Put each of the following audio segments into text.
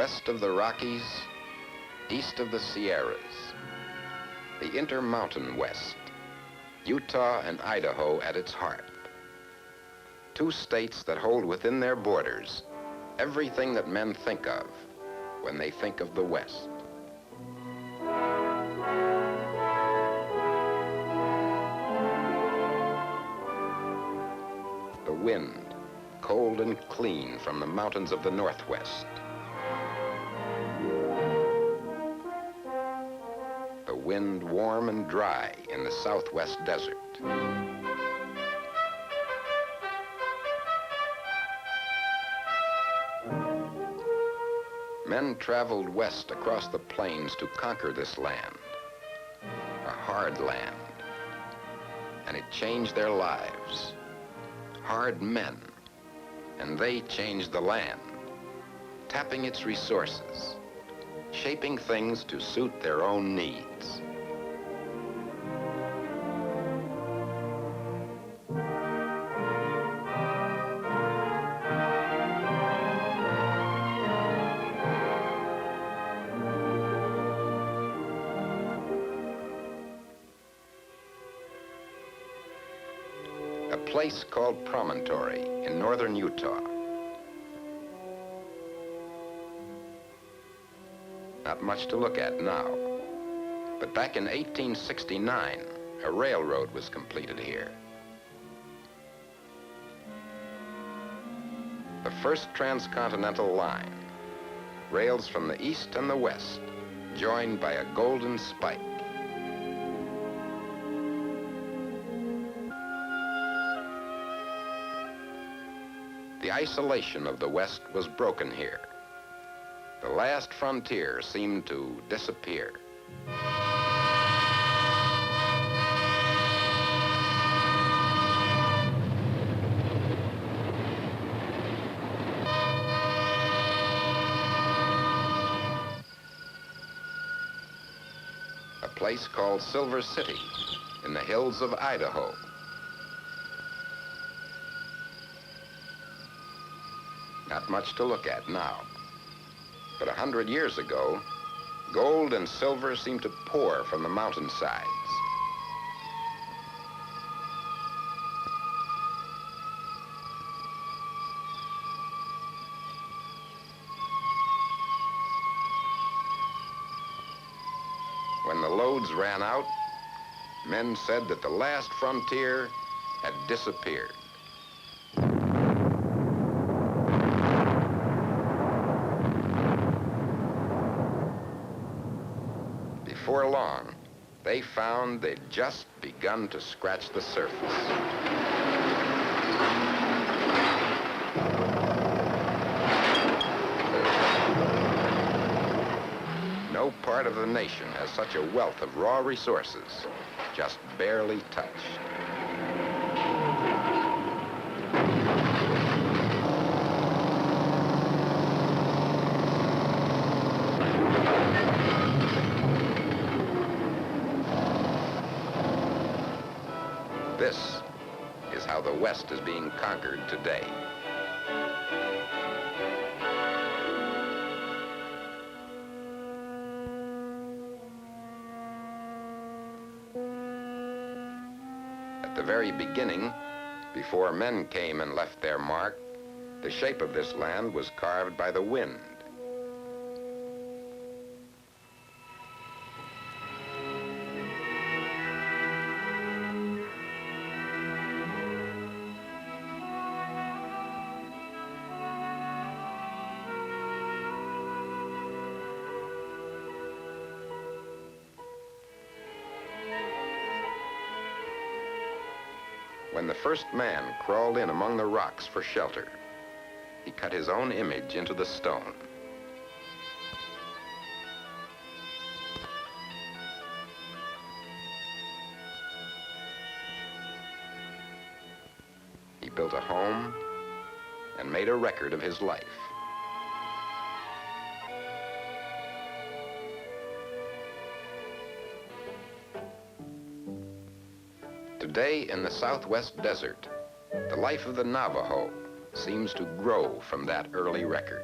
West of the Rockies, east of the Sierras, the Intermountain West, Utah and Idaho at its heart. Two states that hold within their borders everything that men think of when they think of the West. The wind, cold and clean from the mountains of the Northwest. The wind warm and dry in the Southwest desert. Men traveled west across the plains to conquer this land, a hard land, and it changed their lives. Hard men, and they changed the land, tapping its resources, shaping things to suit their own needs. A place called Promontory in northern Utah. Not much to look at now, but back in 1869, a railroad was completed here. The first transcontinental line, rails from the east and the west, joined by a golden spike. The isolation of the West was broken here. The last frontier seemed to disappear. A place called Silver City in the hills of Idaho. Not much to look at now. But 100 years ago, gold and silver seemed to pour from the mountainsides. When the loads ran out, men said that the last frontier had disappeared. Before long, they found they'd just begun to scratch the surface. No part of the nation has such a wealth of raw resources, just barely touched. This is how the West is being conquered today. At the very beginning, before men came and left their mark, the shape of this land was carved by the wind. When the first man crawled in among the rocks for shelter, he cut his own image into the stone. He built a home and made a record of his life. Today in the Southwest desert, the life of the Navajo seems to grow from that early record.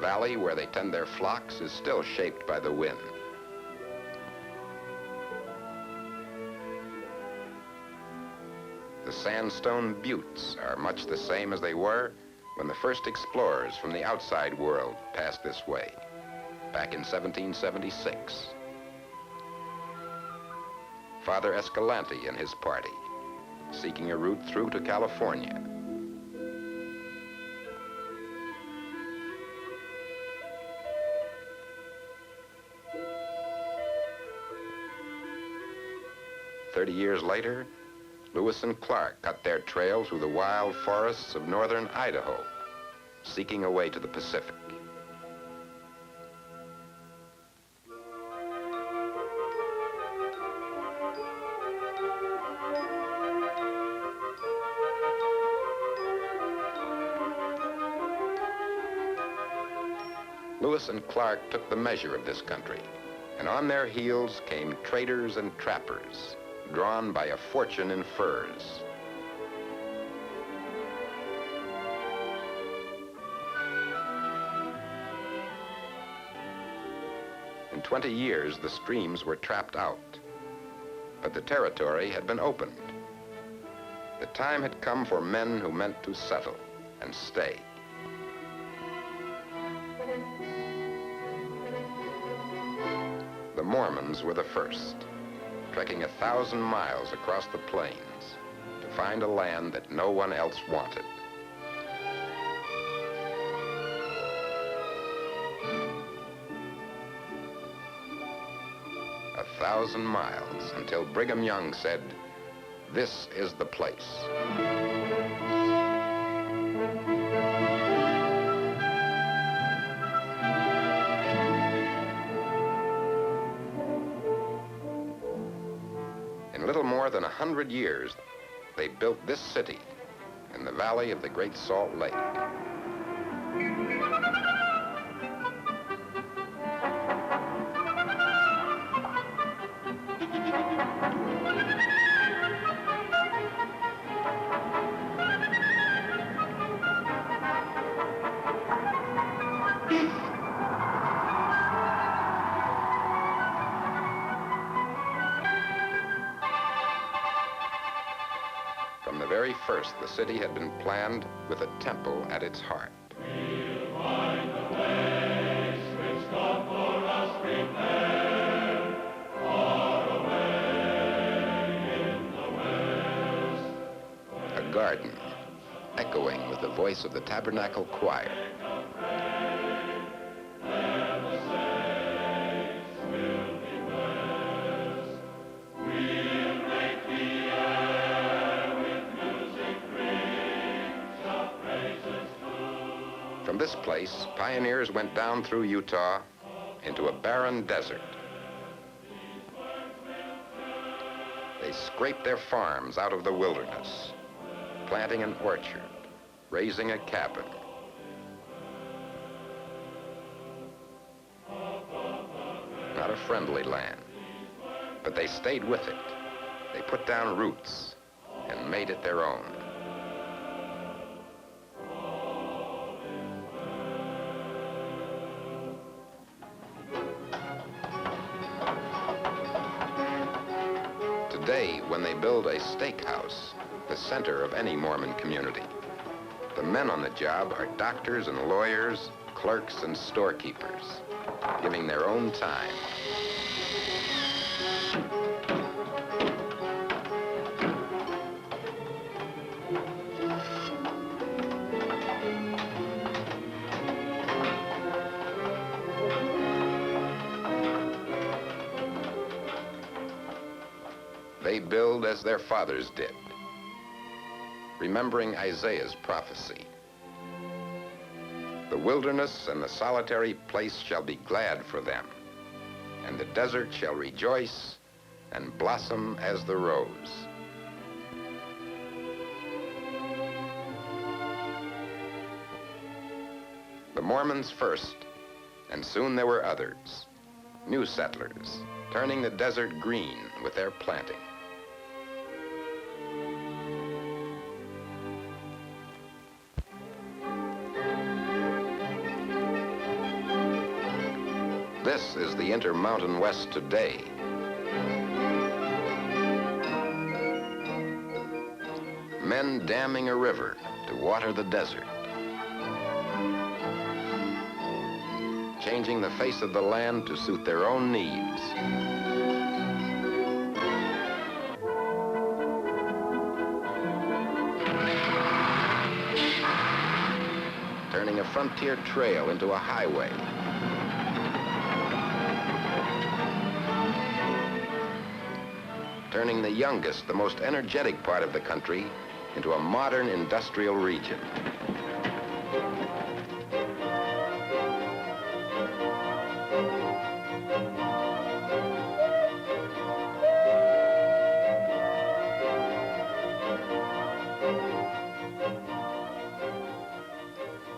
valley where they tend their flocks is still shaped by the wind. The sandstone buttes are much the same as they were when the first explorers from the outside world passed this way, back in 1776. Father Escalante and his party, seeking a route through to California. "30 years later, Lewis and Clark cut their trail through the wild forests of northern Idaho, seeking a way to the Pacific. Lewis and Clark took the measure of this country, and on their heels came traders and trappers, drawn by a fortune in furs. In 20 years, the streams were trapped out, but the territory had been opened. The time had come for men who meant to settle and stay. The Mormons were the first, trekking 1,000 miles across the plains to find a land that no one else wanted. A 1,000 miles until Brigham Young said, "This is the place." In little more than 100 years, they built this city in the valley of the Great Salt Lake. From the very first, the city had been planned with a temple at its heart. We'll find the place which God for us prepared, far away in the west. A garden, echoing with the voice of the tabernacle choir. From this place, pioneers went down through Utah into a barren desert. They scraped their farms out of the wilderness, planting an orchard, raising a cabin. Not a friendly land, but they stayed with it. They put down roots and made it their own. Today, when they build a steakhouse, the center of any Mormon community, the men on the job are doctors and lawyers, clerks and storekeepers, giving their own time. They build as their fathers did, remembering Isaiah's prophecy. The wilderness and the solitary place shall be glad for them, and the desert shall rejoice and blossom as the rose. The Mormons first, and soon there were others, new settlers, turning the desert green with their planting. This is the Intermountain West today. Men damming a river to water the desert. Changing the face of the land to suit their own needs. Turning a frontier trail into a highway. Turning the youngest, the most energetic part of the country into a modern industrial region.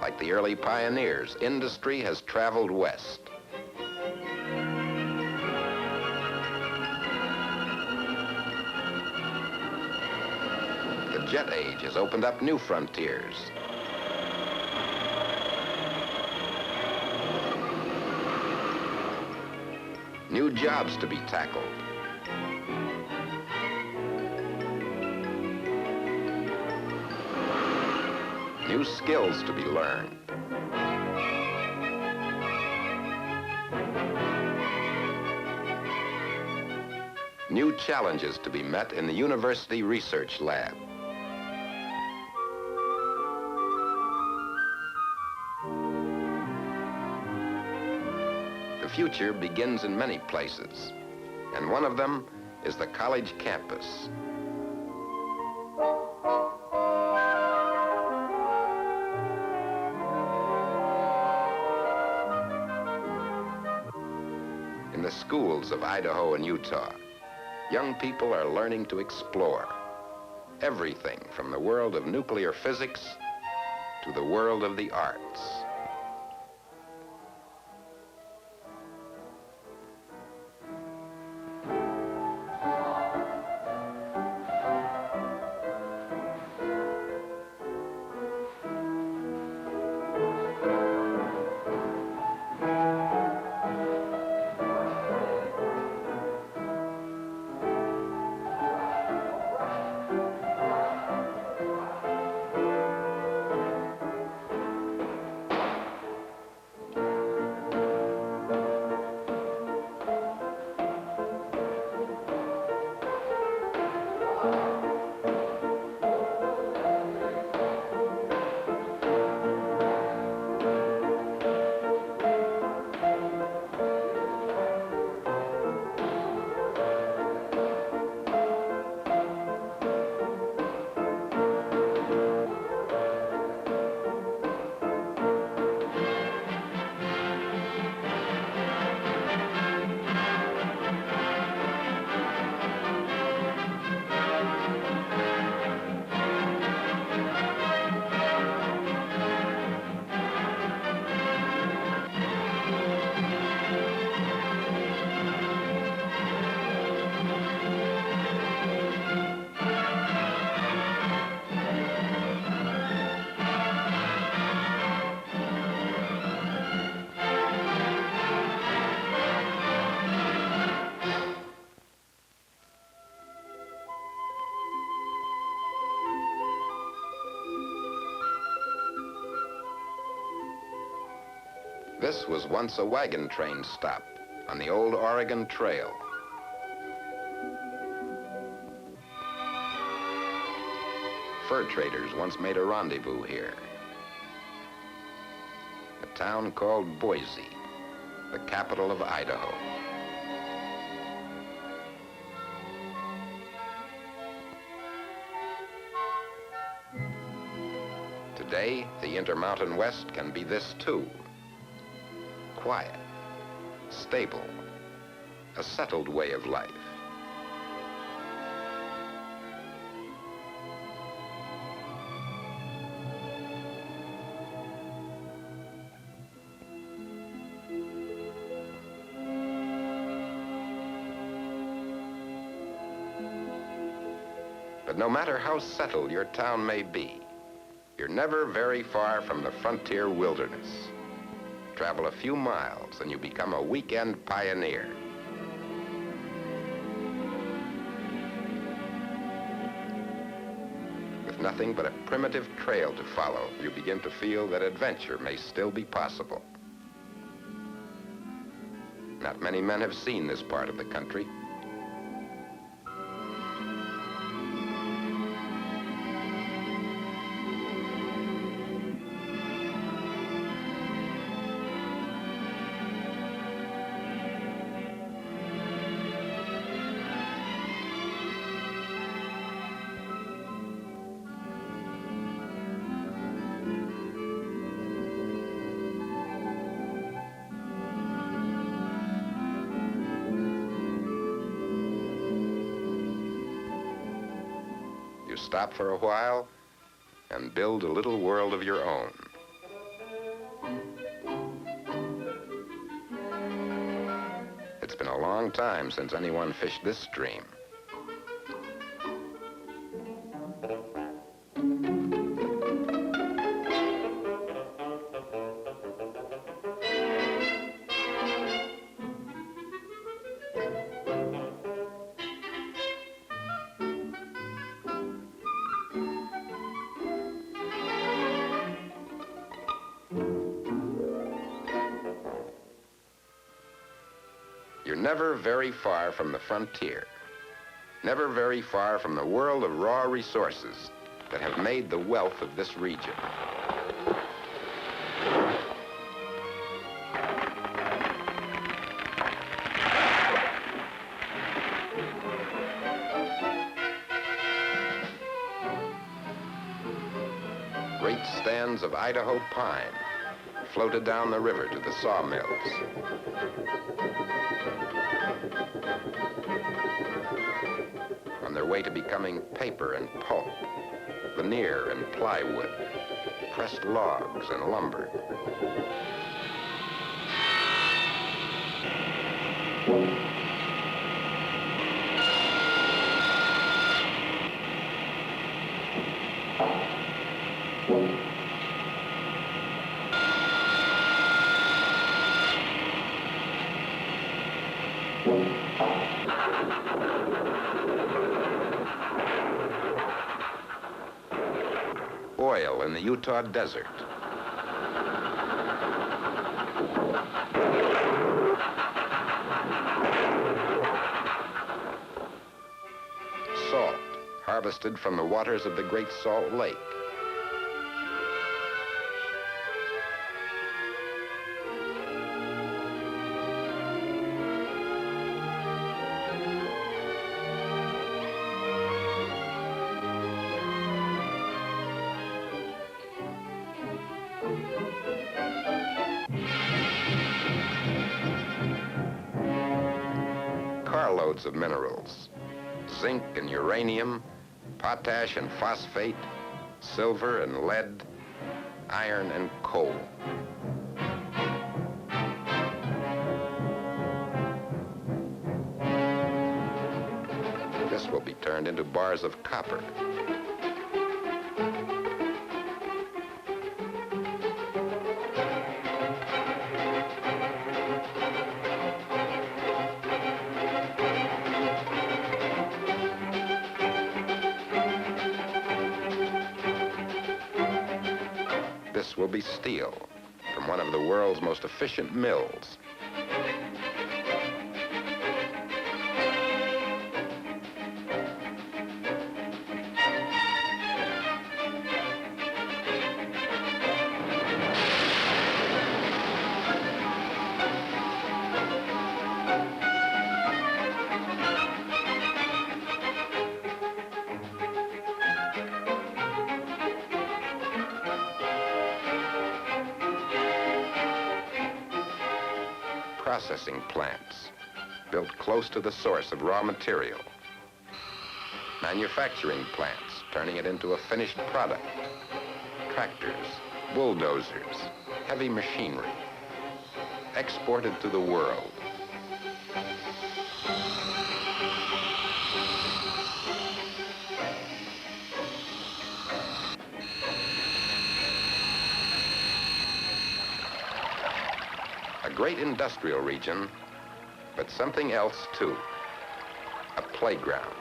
Like the early pioneers, industry has traveled west. The jet age has opened up new frontiers. New jobs to be tackled. New skills to be learned. New challenges to be met in the university research lab. The future begins in many places, and one of them is the college campus. In the schools of Idaho and Utah, young people are learning to explore everything from the world of nuclear physics to the world of the arts. This was once a wagon train stop on the old Oregon Trail. Fur traders once made a rendezvous here. A town called Boise, the capital of Idaho. Today, the Intermountain West can be this too. Quiet, stable, a settled way of life. But no matter how settled your town may be, you're never very far from the frontier wilderness. Travel a few miles and you become a weekend pioneer. With nothing but a primitive trail to follow, you begin to feel that adventure may still be possible. Not many men have seen this part of the country. Stop for a while and build a little world of your own. It's been a long time since anyone fished this stream. You're never very far from the frontier, never very far from the world of raw resources that have made the wealth of this region. Great stands of Idaho pine floated down the river to the sawmills. On their way to becoming paper and pulp, veneer and plywood, pressed logs and lumber. Oil in the Utah desert. Salt, harvested from the waters of the Great Salt Lake. Carloads of minerals, zinc and uranium, potash and phosphate, silver and lead, iron and coal. This will be turned into bars of copper. This will be steel from one of the world's most efficient mills. Processing plants built close to the source of raw material. Manufacturing plants turning it into a finished product. Tractors, bulldozers, heavy machinery, exported to the world. great industrial region, but something else too, a playground.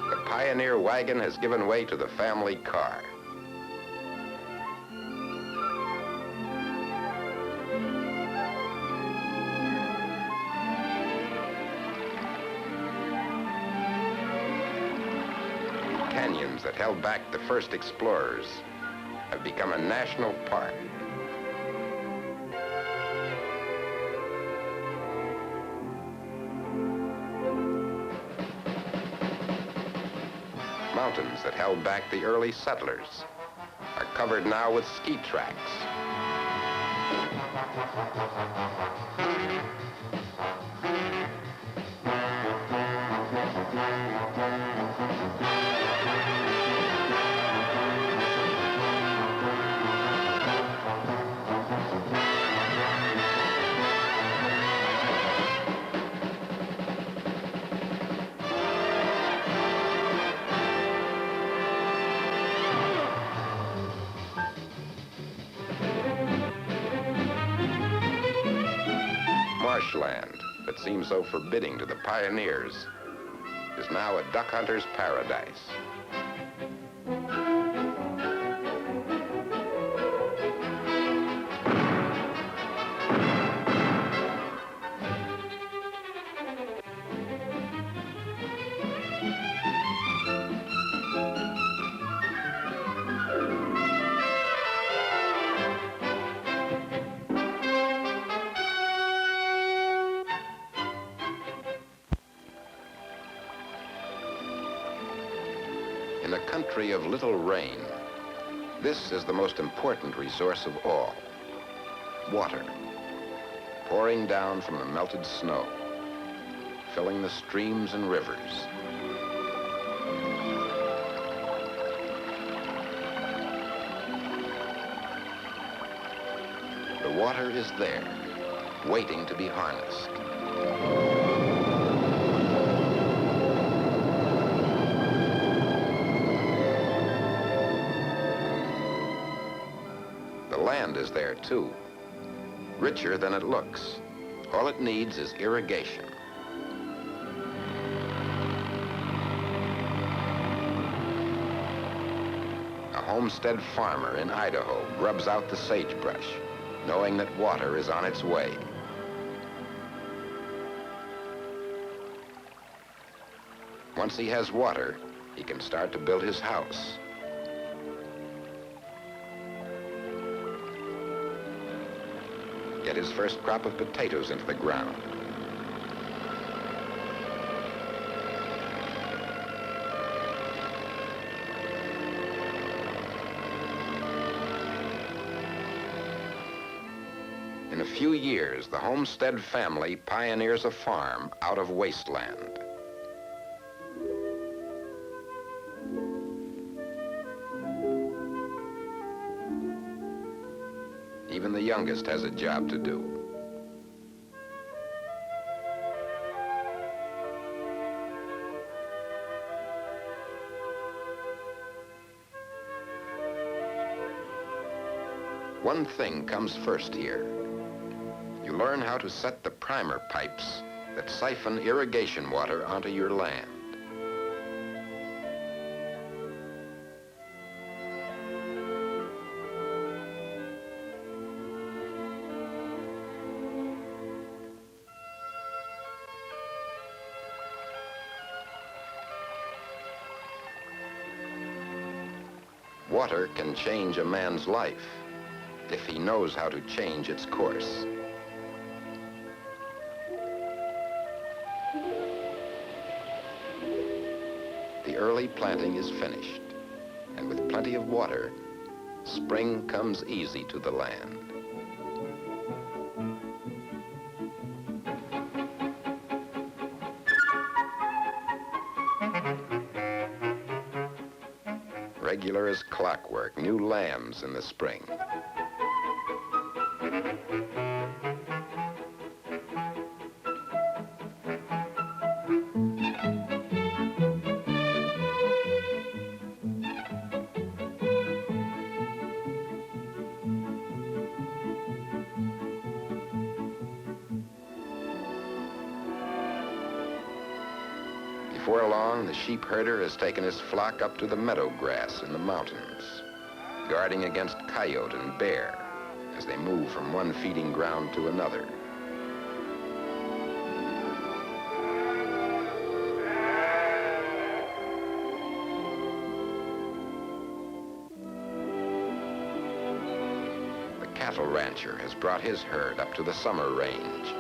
The pioneer wagon has given way to the family car. Canyons that held back the first explorers have become a national park. Mountains that held back the early settlers are covered now with ski tracks. Marshland that seemed so forbidding to the pioneers is now a duck hunter's paradise. In a country of little rain, this is the most important resource of all, water, pouring down from the melted snow, filling the streams and rivers. The water is there, waiting to be harnessed. The land is there too, richer than it looks. All it needs is irrigation. A homestead farmer in Idaho grubs out the sagebrush, knowing that water is on its way. Once he has water, he can start to build his house. Get his first crop of potatoes into the ground. In a few years, the homestead family pioneers a farm out of wasteland. Even the youngest has a job to do. One thing comes first here. You learn how to set the primer pipes that siphon irrigation water onto your land. Water can change a man's life if he knows how to change its course. The early planting is finished, and with plenty of water, spring comes easy to the land. Regular as clockwork, new lambs in the spring. Before long, the sheep herder has taken his flock up to the meadow grass in the mountains, guarding against coyote and bear as they move from one feeding ground to another. The cattle rancher has brought his herd up to the summer range.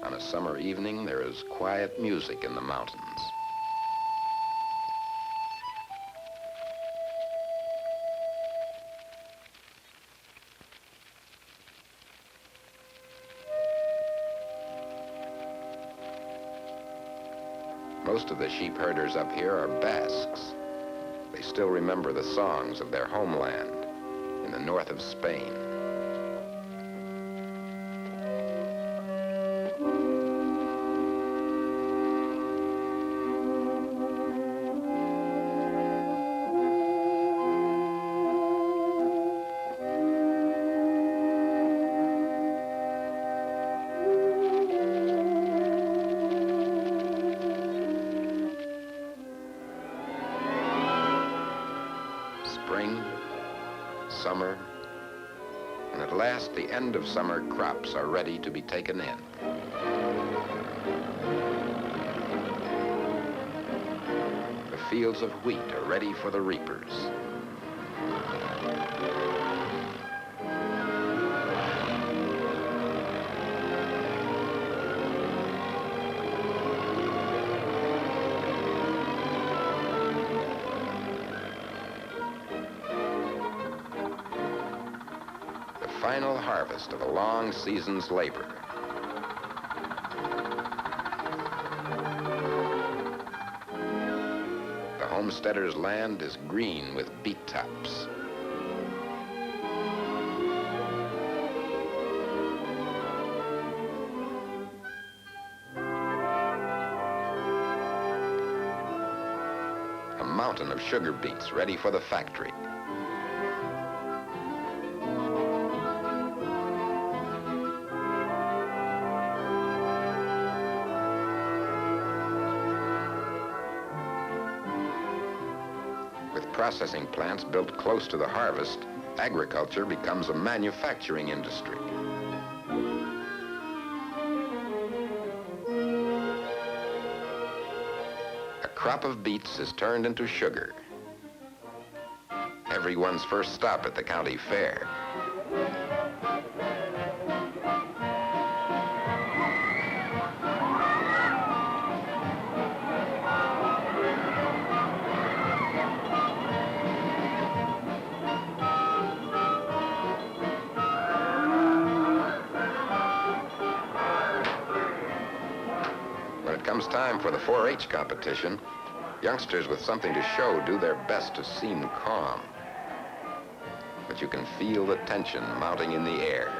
On a summer evening, there is quiet music in the mountains. Most of the sheep herders up here are Basques. They still remember the songs of their homeland in the north of Spain. Spring, summer, and at last the end of summer crops are ready to be taken in. The fields of wheat are ready for the reapers. Final harvest of a long season's labor. The homesteader's land is green with beet tops. A mountain of sugar beets ready for the factory. With processing plants built close to the harvest, agriculture becomes a manufacturing industry. A crop of beets is turned into sugar. Everyone's first stop at the county fair. Comes time for the 4-H competition, youngsters with something to show do their best to seem calm. But you can feel the tension mounting in the air.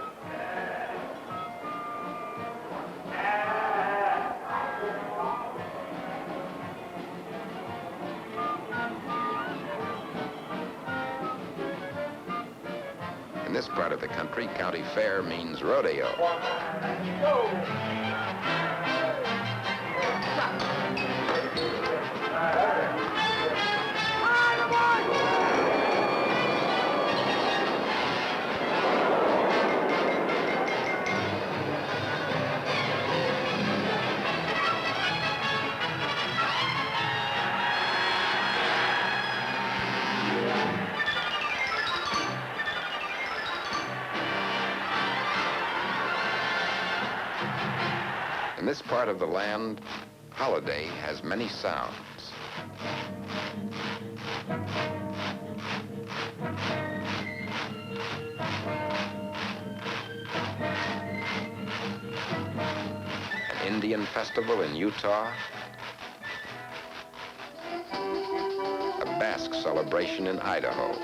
In this part of the country, county fair means rodeo. In this part of the land, holiday has many sounds. An Indian festival in Utah, a Basque celebration in Idaho.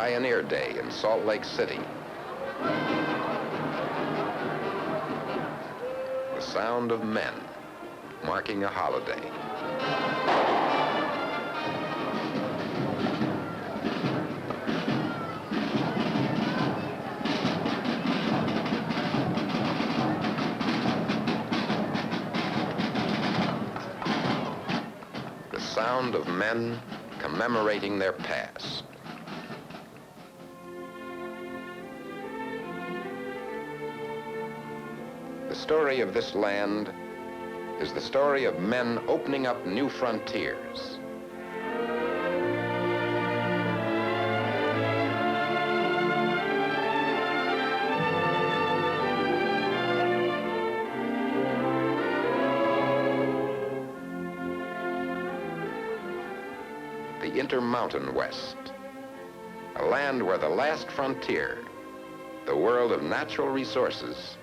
Pioneer Day in Salt Lake City. The sound of men marking a holiday. The sound of men commemorating their past. The story of this land is the story of men opening up new frontiers. The Intermountain West, a land where the last frontier, the world of natural resources,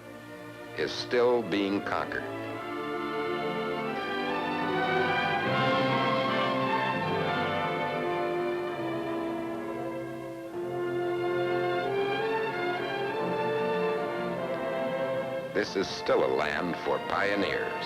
is still being conquered. This is still a land for pioneers.